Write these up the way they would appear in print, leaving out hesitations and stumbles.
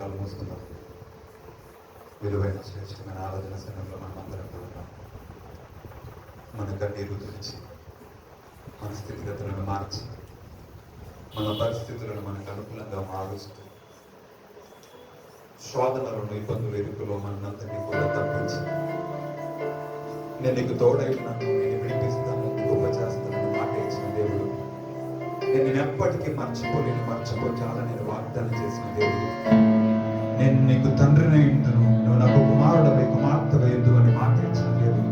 కళ్ళు మూసుకుందాం. విలువైన శ్రేష్టమైన ఆరాధన సమయంలో మనం అందరం కూడా మన కన్నీరు తుడిచి, మన స్థితిగతులను మార్చి, మన పరిస్థితులను మనకు అనుకూలంగా మారుస్తూ, శోధనలను ఇబ్బందులు ఇరుకులో మనందరినీ కూడా తప్పించి, నేను నీకు తోడై ఉన్నాను, నేను విడిపిస్తాను, గొప్ప చేస్తానని మాట ఇచ్చిన దేవుడు, నేను ఎప్పటికీ మర్చిపోచాలని నేను వాగ్దానం చేసిన దేవుడు, నేను నీకు తండ్రిని ఇందును, నువ్వు నాకు కుమారుడవై కుమార్తె ఎందు అని మాట ఇచ్చిన దేవుడు,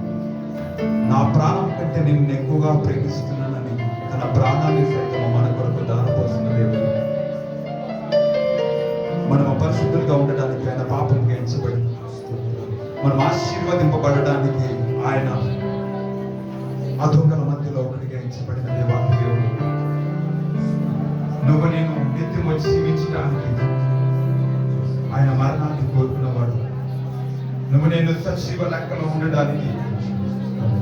నా ప్రాణం కంటే నిన్ను ఎక్కువగా ప్రేమిస్తున్నానని తన ప్రాణాన్ని సైతం మన కొరకు దారపోసిన దేవుడు, మనము పరిశుద్ధులుగా ఉండడానికి ఆయన పాపం గెలిచబడి మనం ఆశీర్వదింపబడడానికి ఆయన అధోగల మధ్యలో ఒకటిగా ఎంచబడిన దేవాకి దేవుడు, నువ్వు నేను నిత్యం వచ్చి జీవించడానికి ఆయన మరణాన్ని కోరుకున్నవాడు, నువ్వు నేను సజీవ లెక్కలో ఉండడానికి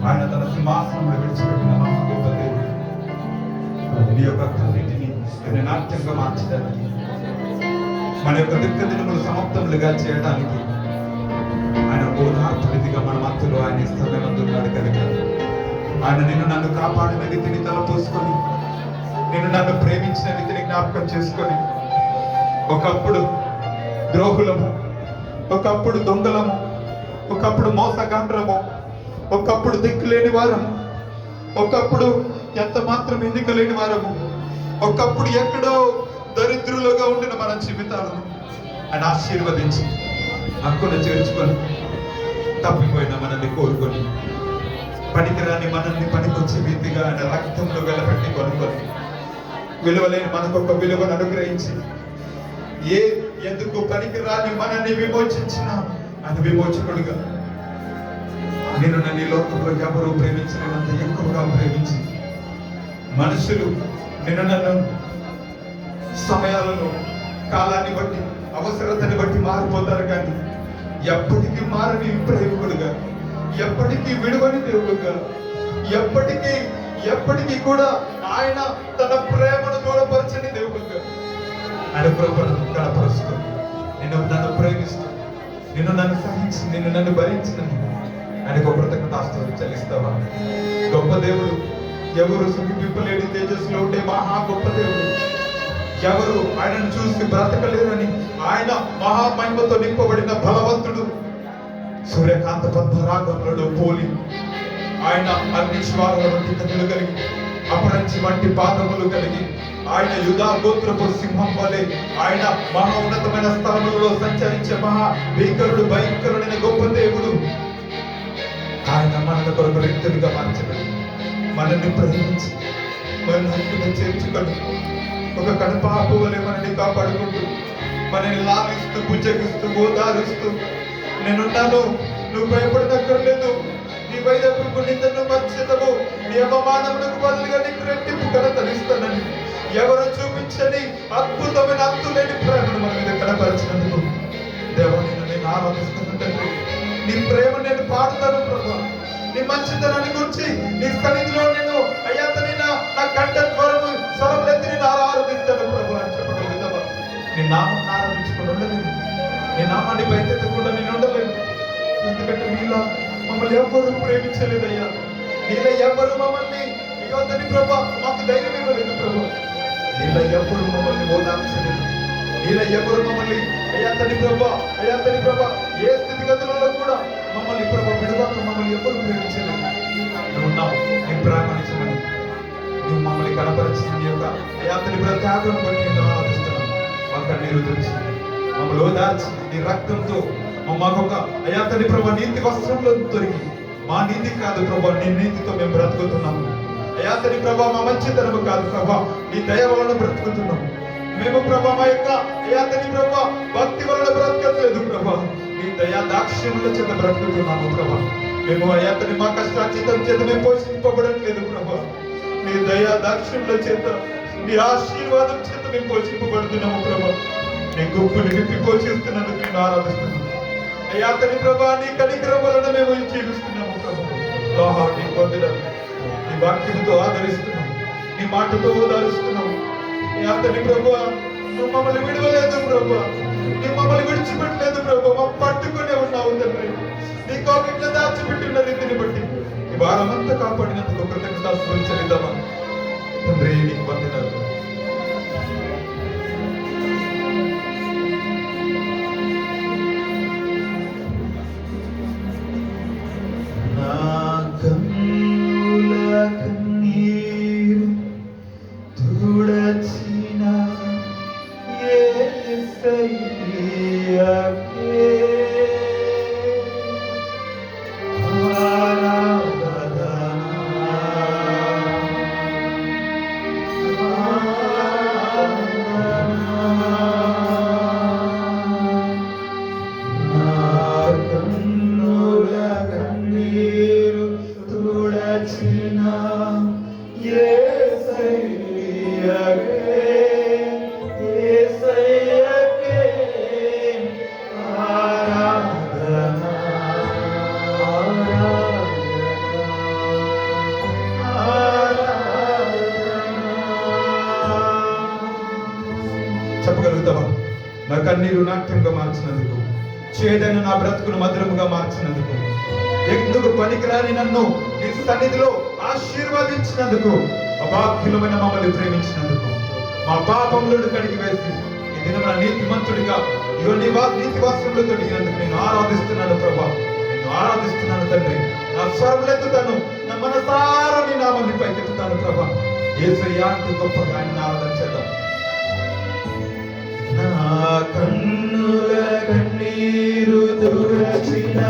ఆయన తన సింహాసనంలో విడిచిపెట్టిన మహా గొప్ప దేవుడు, నీ యొక్క కన్నిటిని నాట్యంగా మార్చడానికి, మన యొక్క దిక్కదినములు సమాప్తములుగా చేయడానికి ఆయన ఓదార్పునిధిగా మన మధ్యలో ఆయన స్థలమందున్నాడు కనుక ఆయన నిన్ను నన్ను కాపాడిన రీతిని తలపోసుకొని, నిన్ను నన్ను ప్రేమించిన రీతిని జ్ఞాపకం చేసుకొని, ఒకప్పుడు ద్రోహులము, ఒకప్పుడు దొంగలము, ఒకప్పుడు మోసగాండ్రము, ఒకప్పుడు దిక్కులేని వారము, ఒకప్పుడు ఎంత మాత్రం ఎన్నిక లేని వారము, ఒకప్పుడు ఎక్కడో దరిద్రులుగా ఉండిన మన జీవితాలను ఆయన ఆశీర్వదించి హక్కును చేర్చుకొని, తప్పిపోయిన మనల్ని కోరుకొని, పనికిరాని మనల్ని పనికొచ్చే రీతిగా ఆయన రక్తంలో వెలపెట్టి కొనుక్కొని, విలువలేని మనకు ఒక విలువను అనుగ్రహించి, ఎందుకు పనికిరాని మనల్ని విమోచించిన ఆయన విమోచకుడుగా, నేను నన్ను ఈ లోకంలో ఎవరు ప్రేమించినంత ఎక్కువగా ప్రేమించి, మనుషులు నిన్ను నన్ను సమయాలను కాలాన్ని బట్టి అవసరతని బట్టి మారిపోతారు, కానీ ఎప్పటికీ మారని ప్రేమికుడుగా, ఎప్పటికీ విడువని దేవుడుగా, ఎప్పటికీ కూడా ఆయన తన ప్రేమను దూరపరచని దేవుడుగా ఆయన కృపను కనపరుస్తూ, నిన్ను నన్ను ప్రేమిస్తూ, నిన్ను నన్ను సహించి, నిన్ను నన్ను భరించినని ఆయనకు కృతజ్ఞతాస్తుతులు చెల్లిస్తావా? గొప్ప దేవుడు, ఎవరు సుఖింపలేని తేజస్సులో ఉండే మహా గొప్ప దేవుడు, ఎవరు ఆయనను చూసి బ్రతకలేరని ఆయన మహామహిమతో నింపబడిన బలవంతుడు, సూర్యకాంత పద్మరాగములలో పోలి ఆయన అన్ని శ్వారల వంటి కన్నులు కలిగి, అపరంచి వంటి పాదములు కలిగి, ఆయన యూదా గోత్రపు సింహం వలె ఆయన మహా ఉన్నతమైన స్థలములలో సంచరించే మహా భయంకరుడైన గొప్ప దేవుడు, ఆయన మన కొరకు రిక్తులుగా మార్చబడి మనల్ని ప్రేమించి మనల్ని హక్కును చేర్చుకొని, ఒక కనుపాపు వలె మనల్ని కాపాడుకుంటూ, మనల్ని లాలిస్తూ, బుజ్జగిస్తూ, ఓదారుస్తూ, నేనున్నాను, నువ్వు భయపడనక్కర్లేదు, నీ వైదకు నిందను మర్చితము, నీ అవమానములకు బదులుగా నీకు రెట్టింపు కనతరిస్తానని ఎవరు చూపించని అద్భుతమైన అంతులేని ప్రేమను మన మీద కనపరిచినందుకు దేవా, నేను ఆరాధిస్తున్నాను తండ్రి. నీ ప్రేమ నేను పాడుతాను ప్రభా, నీ మంచితనాన్ని గురించి నీ సన్నిధిలో నేను అయ్యా నా కంఠ స్వరము స్వరములెత్తి నేను ఆరాధిస్తాను ప్రభు అని చెప్పగలుగుతావా? నీ నామం ఆరాధించుకుని ఉండలేదు, నీ నామాన్ని బయటెత్తకుండా నేను ఉండలేదు, ఎందుకంటే నీలా మమ్మల్ని ఎవ్వరూ ప్రేమించలేదయ్యా, నీలా ఎవ్వరు మమ్మల్ని యువతని ప్రభా మాకు ధైర్యం ఇవ్వలేదు ప్రభు, నీలా ఎవ్వరు మమ్మల్ని ఓదార్చలేదు, నీలా ఎవరు మమ్మల్ని అయ్యాతని ప్రభా ఏ స్థితిగతులలో కూడా మమ్మల్ని ప్రభా విడువక మమ్మల్ని ఎవరు ప్రేమించలేదు. నువ్వు ఉన్నావు, నీ ప్రేమనిచ్చమని నువ్వు మమ్మల్ని కనపరిచిన నీ యొక్క అయ్యాతని త్యాగం బట్టి నేను ఆరాధిస్తున్నాను. మా కన్నీరు తెచ్చి మమ్మల్ని ఓదార్చి నీ రక్తంతో మాకొక అయ్యాతని ప్రభా నీతి వస్త్రంలో దొరికి, మా నీతి కాదు ప్రభా, నీ నీతితో మేము బ్రతుకుతున్నాము. అయ్యాతని ప్రభా మా మంచితనము కాదు ప్రభా, నీ దయ వలన బ్రతుకుతున్నాము మేము ప్రభా. మా యొక్క అయ్యాతని ప్రభా భక్తి వలన బ్రతకట్లేదు ప్రభా, నీ దయా దాక్ష్యముల చేత బ్రతుకుతున్నాము ప్రభా. మేము అయ్యాతని మా కష్టార్జితం చేత మేము పోషింపబడట్లేదు ప్రభా, నీ దయా దాక్ష్యముల చేత, నీ ఆశీర్వాదం చేత మేము పోషింపబడుతున్నాము ప్రభా. నీ గొప్పని నింపి పోషిస్తున్నందుకు నేను ఆరాధిస్తున్నాను అయ్యాతని ప్రభా. నీ కనికరం వలన మేము జీవిస్తున్నాము ప్రభా. నీ పొందడం, నీ వాక్యంతో ఆదరిస్తున్నాము, నీ మాటతో ఓదారుస్తున్నాము అయ్యాతని ప్రభా. నువ్వు మమ్మల్ని విడవలేదు ప్రభా, నీ మమ్మల్ని విడిచిపెట్టలేదు ప్రభు, మా పట్టుకునే ఉన్నావు తండ్రి. నీ కోగిట్లో దాచిపెట్టిన రీతిని బట్టి ఈ వారమంతా కాపాడినందుకు కృతజ్ఞతాస్తుతులు చెల్లిద్దామా తండ్రి. నీకు వందనాలు. చెప్పగలుగుతావా? నా కన్నీరు నాట్యంగా మార్చినందుకు, చేదైన నా బ్రతుకును మధురముగా మార్చినందుకు, ఎందుకు పనికిరాని నన్ను నీ సన్నిధిలో ఆశీర్వదించినందుకు, అభాగ్యులమైన మమ్మల్ని ప్రేమించినందుకు, మా పాపములను కడిగి వేసి ఈ దినమున నీతిమంతుడిగా నీతి వస్త్రములతో దిగినందుకు నేను ఆరాధిస్తున్నాను ప్రభా. నేను ఆరాధిస్తున్నాను తండ్రి. నా స్వరములెత్తుతాను, నా మనసారా నీ నామాన్ని పైకెత్తుతాను ప్రభా. యేసయ్యా అంటూ గొప్పగా ఆయన ఆరాధన చేద్దాం. నా కన్నుల కన్నీరు తుడచిన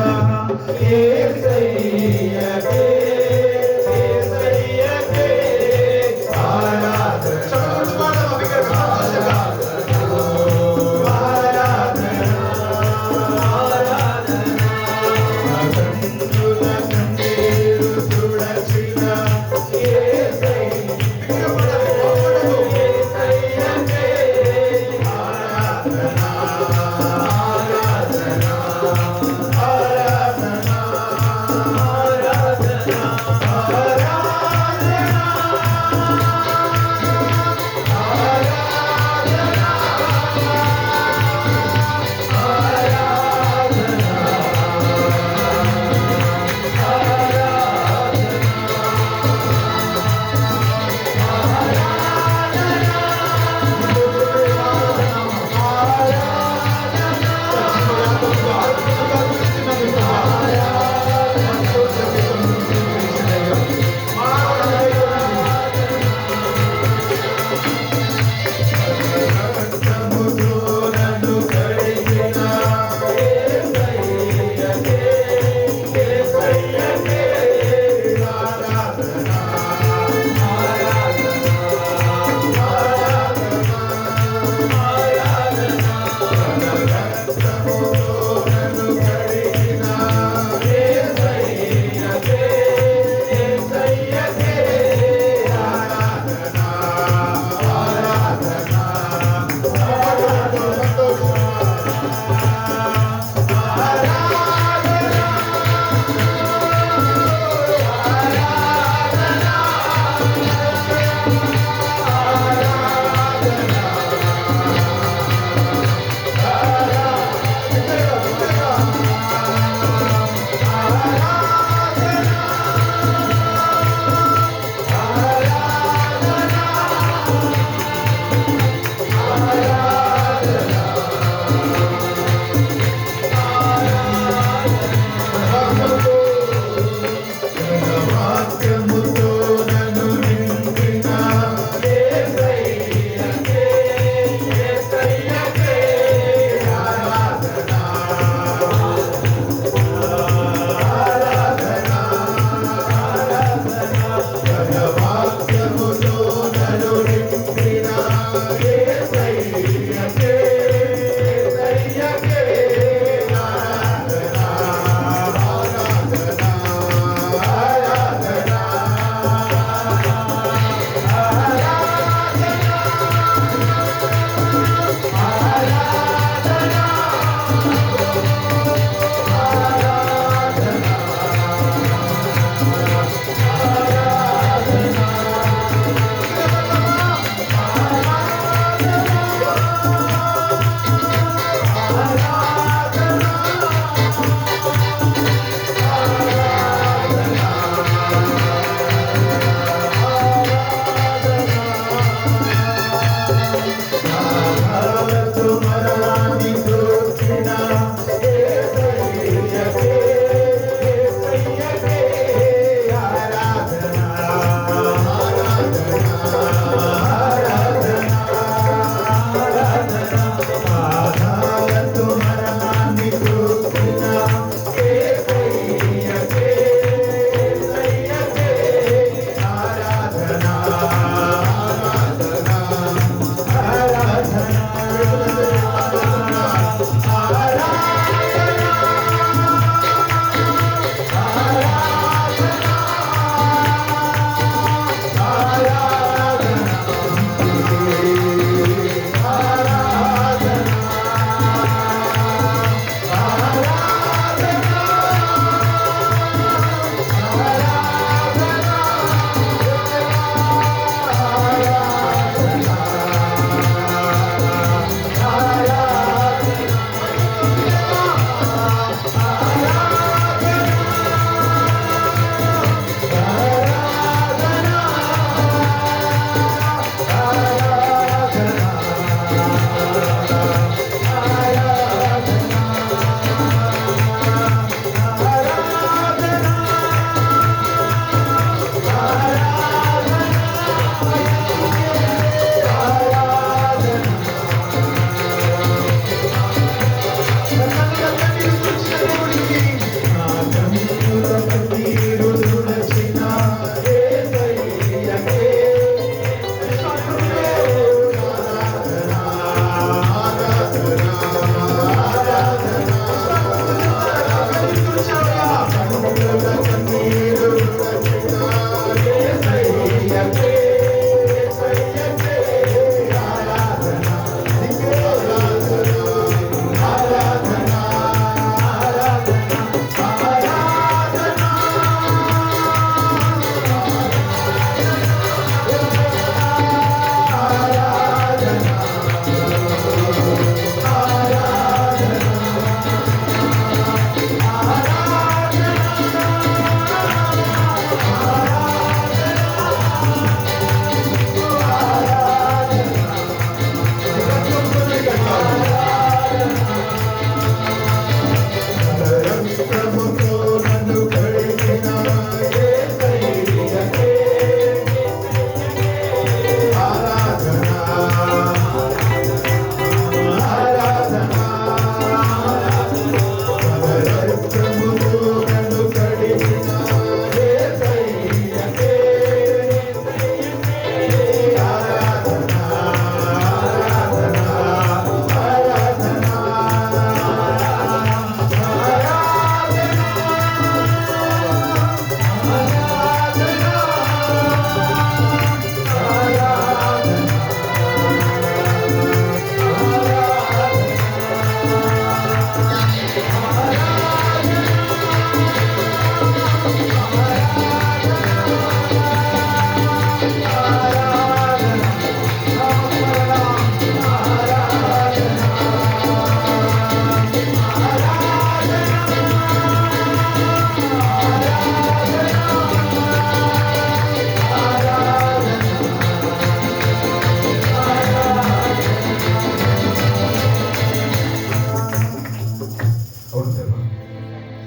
యేసయ్యకే యేసయ్యకే ఆరాధన.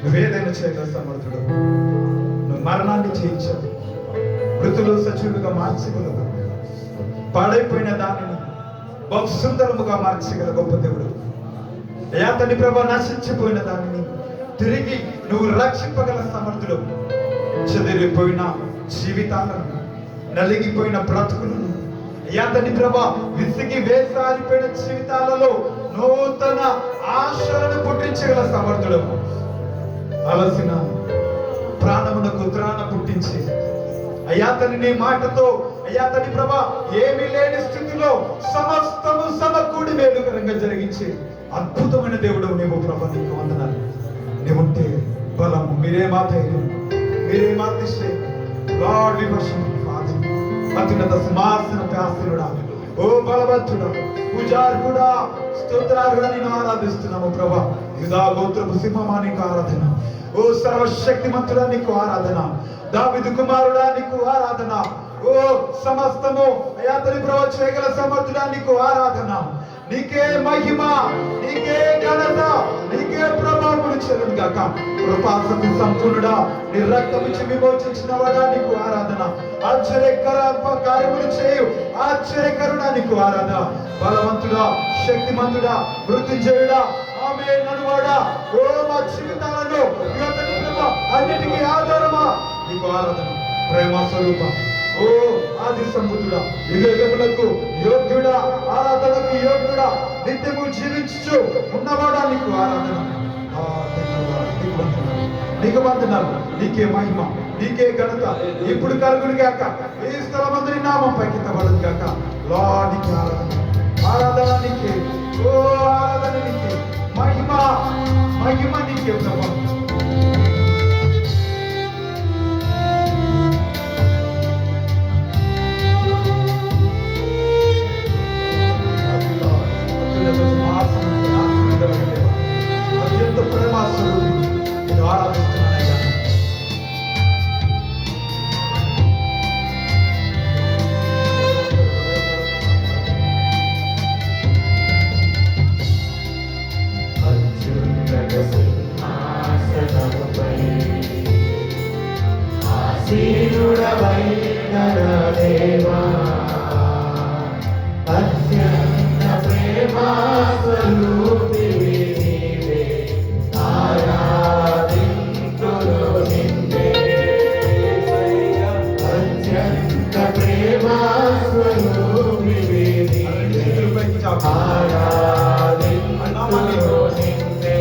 నువ్వేదైనా చేయగల సమర్థుడు. నువ్వు మరణాన్ని జయించావు, మృతులు సజీవులుగా మార్చగలవు, పాడైపోయిన దానిని బహు సుందరముగా మార్చగల గొప్ప దేవుడు. అయ్యా తండ్రి ప్రభా, నశించిపోయిన దానిని తిరిగి నువ్వు రక్షింపగల సమర్థుడు. చెదిరిపోయిన జీవితాలను, నలిగిపోయిన బ్రతుకులను, అయ్యా తండ్రి ప్రభా, విసిగి వేసారిపోయిన జీవితాలలో నూతన ఆశలను పుట్టించగల సమర్థుడు. అలసిన ప్రాణమునకు త్రాణ పుట్టించి అయ్యా తండ్రి నీ మాటతో అయ్యా తండ్రి ప్రభా, ఏమీ లేని స్థితిలో సమస్తము సమకూడి మేలుకరంగా జరిగించి అద్భుతమైన దేవుడు నీవు ప్రభా. నీకు వందనాలు. నీవుంటే బలము, మీరే మా ధైర్యం, మీరే మా అతిశయం. Lord we worship you father. అత్యున్నత సింహాసన ప్యాస్తుడా, ఓ బలవంతుడా, పూజార్హుడా, స్తోత్రార్హుడా నిన్ను ఆరాధిస్తున్నాము ప్రభా. యూదా గోత్రపు సింహమా నీకు ఆరాధన. ఓ సర్వశక్తిమంతుడా నీకు ఆరాధన. దావీదు కుమారుడా నీకు ఆరాధన. ఓ సమస్తము అయ్యా తండ్రి ప్రభా చేయగల సమర్థుడా నీకు ఆరాధన. నీకే మహిమ, నీకే ఘనత, నీకే ప్రభావములు చెల్లును గాక. కృపాసక్తి సంపూర్ణుడా, నీ రక్తము ఇచ్చి విమోచించిన వాడా నీకు ఆరాధన. ఆశ్చర్యకర కార్యములు చేయు ఆశ్చర్యకరుడా నీకు ఆరాధన. బలవంతుడా, శక్తిమంతుడా, మృత్యుంజయుడా, ఆమె నడువాడా, ఓ మా జీవితాలను అన్నిటికీ ఆధారమా నీకు ఆరాధన. ప్రేమ స్వరూప, ఓ ఆది సంబుద్ధుడా, యుగములకు యోగ్యుడా, ఆరాధనకు యోగ్యుడా, నిత్యము జీవించు ఉన్నవాడా నీకు ఆరాధన. నీకు వందనాలు. నీకే మహిమ, నీకే ఘనత ఇప్పుడు కలుగును గాక. ఈ స్థలమందరి నామం పైకింతబడదు గాక. లార్డ్ నీకే ఆరాధన. ఆరాధన నీకే, ఓ ఆరాధన నీకే, మహిమ మహిమ నీకే ప్రభా. అత్యంత ప్రేమ స్వరూపి నేను ఆరాధిస్తున్నానయ్యా. దేవా అత్యంత ప్రేమా స్వరూపివి నీవే ఆరాధింతును నిన్నే అత్యంత ప్రేమా స్వరూపివి నీవే ఆరాధింతును నిన్నే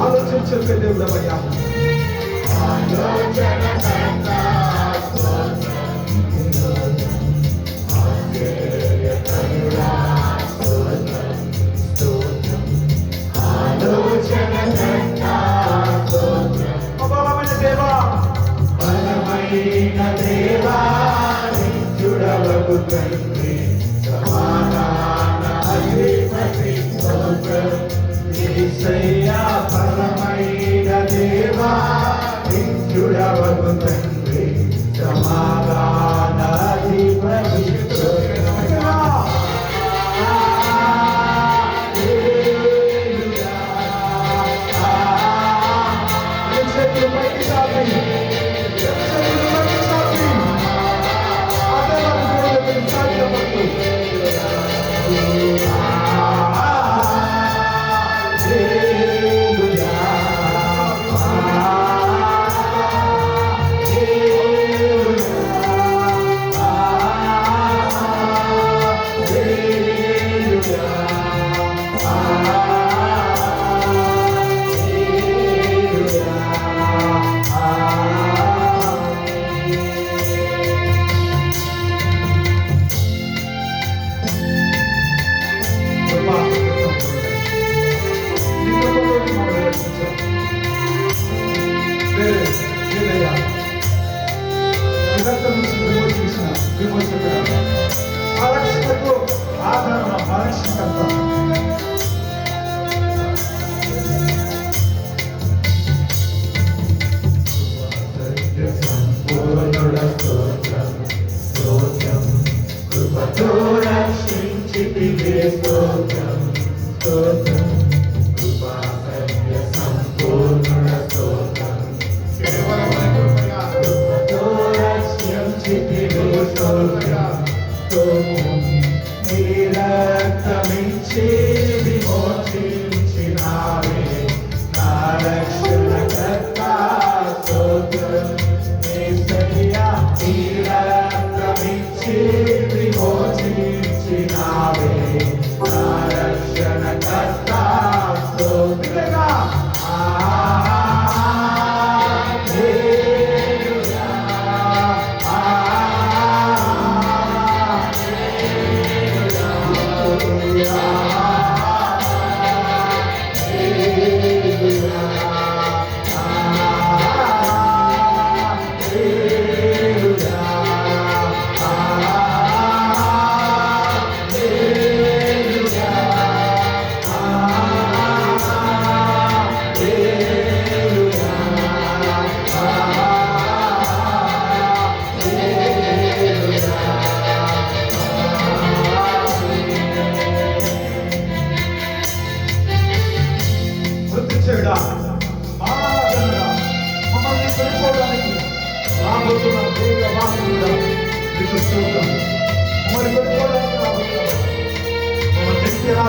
ఆలోచించే దేవుడవయ్యా బలమైన దేవా బలమైన దేవా నిత్యుడవగు తండ్రి సమాధాన అధిపతి స్తోత్రం యేసయ్యా బలమైన దేవా నిత్యుడవగు తండ్రి సమాధాన అధిపతి స్తోత్రం ఆరక్షకుడు ఆదరణ ఆరక్షకర్త సంపూర్ణుడ స్తోత్రం స్తోత్రం కృపతో రక్షించితివే స్తోత్రం స్తోత్రం కృపా సత్య సంపూర్ణుడ స్తోత్రం కృపతో రక్షించితివే స్తోత్రం స్తోత్రం నీ రక్తమిచ్చి విమోచించినావే నా రక్షణకర్త స్తోత్రం యేసయ్యా నీ రక్తమిచ్చి విమోచించినావే నా రక్షణకర్త స్తోత్రం హల్లెలూయా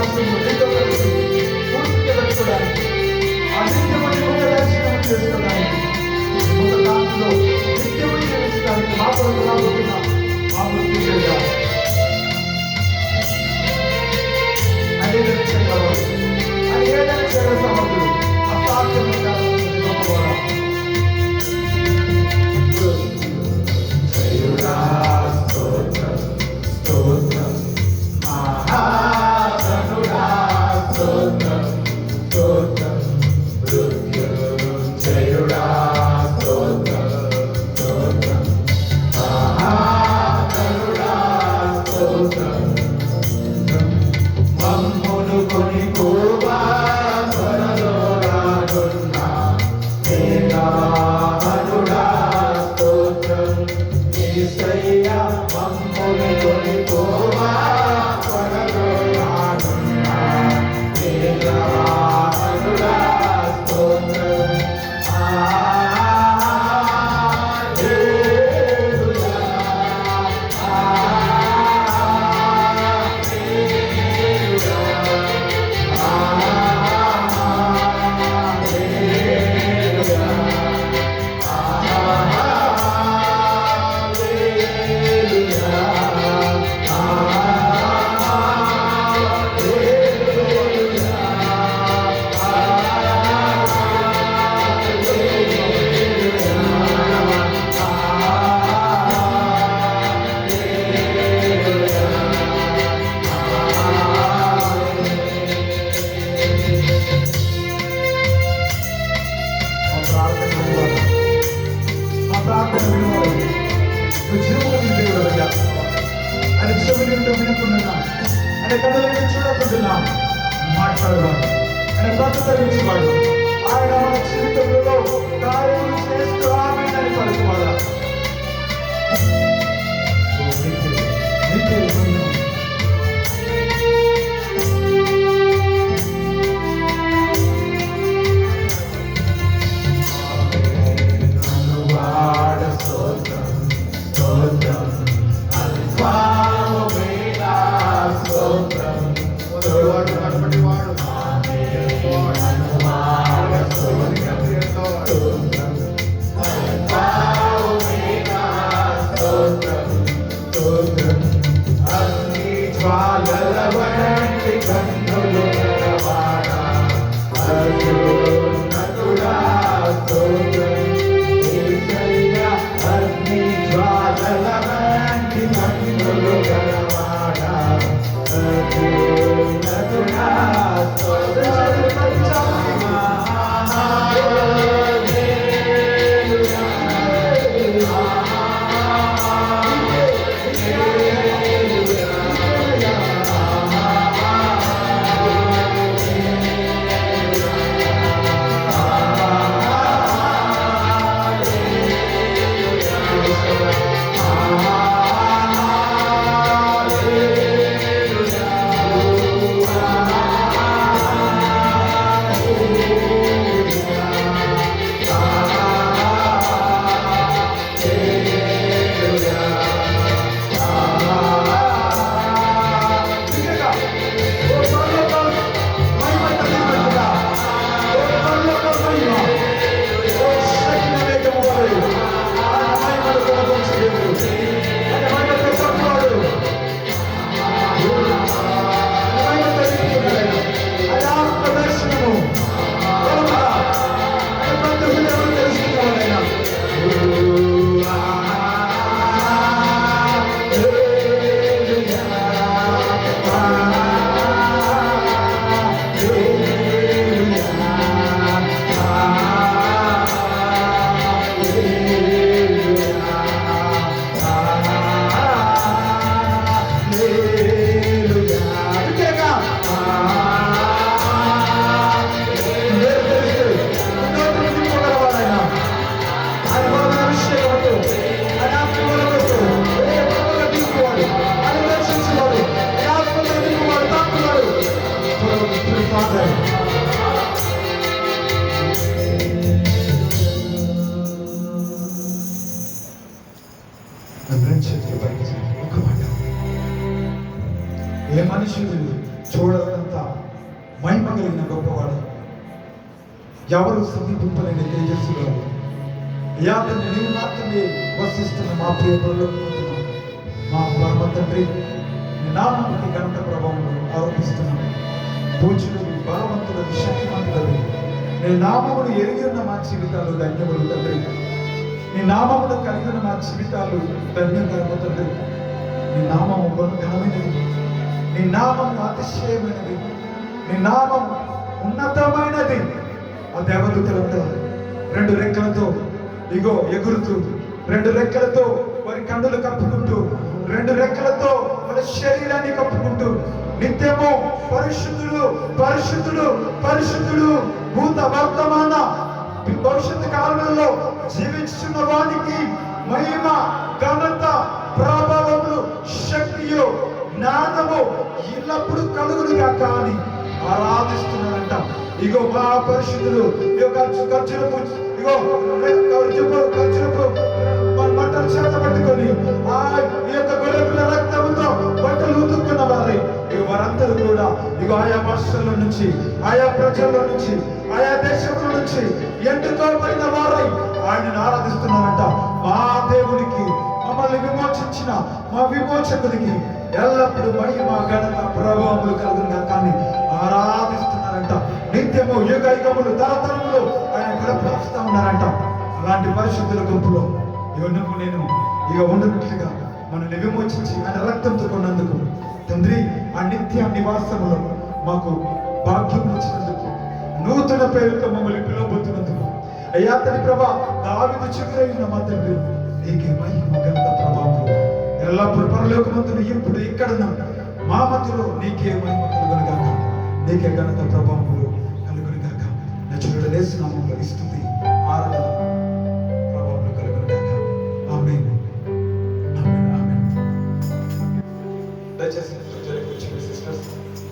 సహవాసము నీతో కలిసి పూర్తిగా పెట్టుకోవడానికి ఆ నిత్యము నీ ముఖ దర్శనం చేసుకోవడానికి ముఖ కాంతిలో నిత్యము జీవించడానికి మా కొరకు రాబోతున్నా మా మృత్యుగా ఏదైనా చేయగలవాడు అని ఏదైనా చేయగల సమర్థుడు అసాధ్యమైన గొప్పవాడు మాట్లాడేవాడు ఆయన బ్రతకరించేవాడు ఆయన మన జీవితంలో కార్యములు చేస్తూ ఆమెను పలుకువాడు ఏ మనుషులు చూడలేనంత మహిమ కలిగిన గొప్పవాడు, ఎవరు సమీపింపలేని తేజస్సులో అయ్యా తండ్రి నీవు మాత్రమే వసిస్తున్న మా ప్రియ పరలోకమందున మా పరమ తండ్రి నీ నామముకి ఘనత ప్రభావములు ఆరోపిస్తున్నాం. పూజ్యులు, బలవంతులు, శక్తిమంతులు, నీ నామమును ఎరిగి ఉన్న మా జీవితాలు ధన్యములు తండ్రి. నీ నామమును కలిగి ఉన్న మా జీవితాలు ధన్యకరము తండ్రి. నీ నామము ఘనమైనది, నీ నామము అతిశయమైనది, నీ నామం ఉన్నతమైనది. ఆ దేవదూతలంతా రెండు రెక్కలతో ఇగో ఎగురుతూ, రెండు రెక్కలతో వారి కన్నులు కప్పుకుంటూ, రెండు రెక్కలతో మన శరీరాన్ని కప్పుకుంటూ నిత్యము పరిశుద్ధుడు పరిశుద్ధుడు పరిశుద్ధుడు, భూత వర్తమాన భవిష్యత్తు కాలంలో జీవించున్న వానికి మహిమ, ఘనత, ప్రభావములు, శక్తియు, జ్ఞానము ఎల్లప్పుడూ కలుగును కాక అని ఆరాధిస్తున్నారంట. ఇగో మా పరిశుద్ధులు ఖర్చులపు ఇగో ఖర్చులపు బట్టలు చేత పట్టుకొని ఈ యొక్క గొర్రెల రక్తముతో బట్టలు ఉతుక్కున్న వారి ఇక వారందరూ కూడా ఇగో ఆయా భాషల నుంచి, ఆయా ప్రజల నుంచి, ఆయా దేశముల నుంచి ఎన్నుకోబడిన వారై ఆయనను ఆరాధిస్తున్నారంట. మా దేవునికి, మమ్మల్ని విమోచించిన మా విమోచకుడికి ఎల్లప్పుడూ మహిమ, ఘనత, ప్రభావములు కలుగునుగా కానీ ఆరాధిస్తున్నారంట. నిత్యము యుగ యుగములు తరతరములు ఆయన గడపరుస్తూ ఉన్నారంట. అలాంటి పరిశుద్ధుల గుంపులో ఇక నువ్వు నేను ఇక ఉండినట్లుగా మనల్ని విమోచించి ఆయన రక్తంతో కొన్నందుకు తండ్రి ఆ నిత్య నివాసములో మాకు భాగ్యం ఇచ్చినందుకు, నూతన పేరుతో మమ్మల్ని పిలువబోతున్నందుకు అయ్యా తండ్రి ప్రభా, దావీదు చిగురైన మా తండ్రి నీకే మహిమ, ఘనత, ప్రభావములు ఎల్లప్పుడు పరలోకమందున ఇప్పుడు ఇక్కడున్న మా మధ్యలో నీకే మహిమ కలుగునుగాక, నీకే ఘనత, ప్రభావములు కలుగునుగాక. నచ్చుడు యేసు నామములో స్తుతి ఆరాధన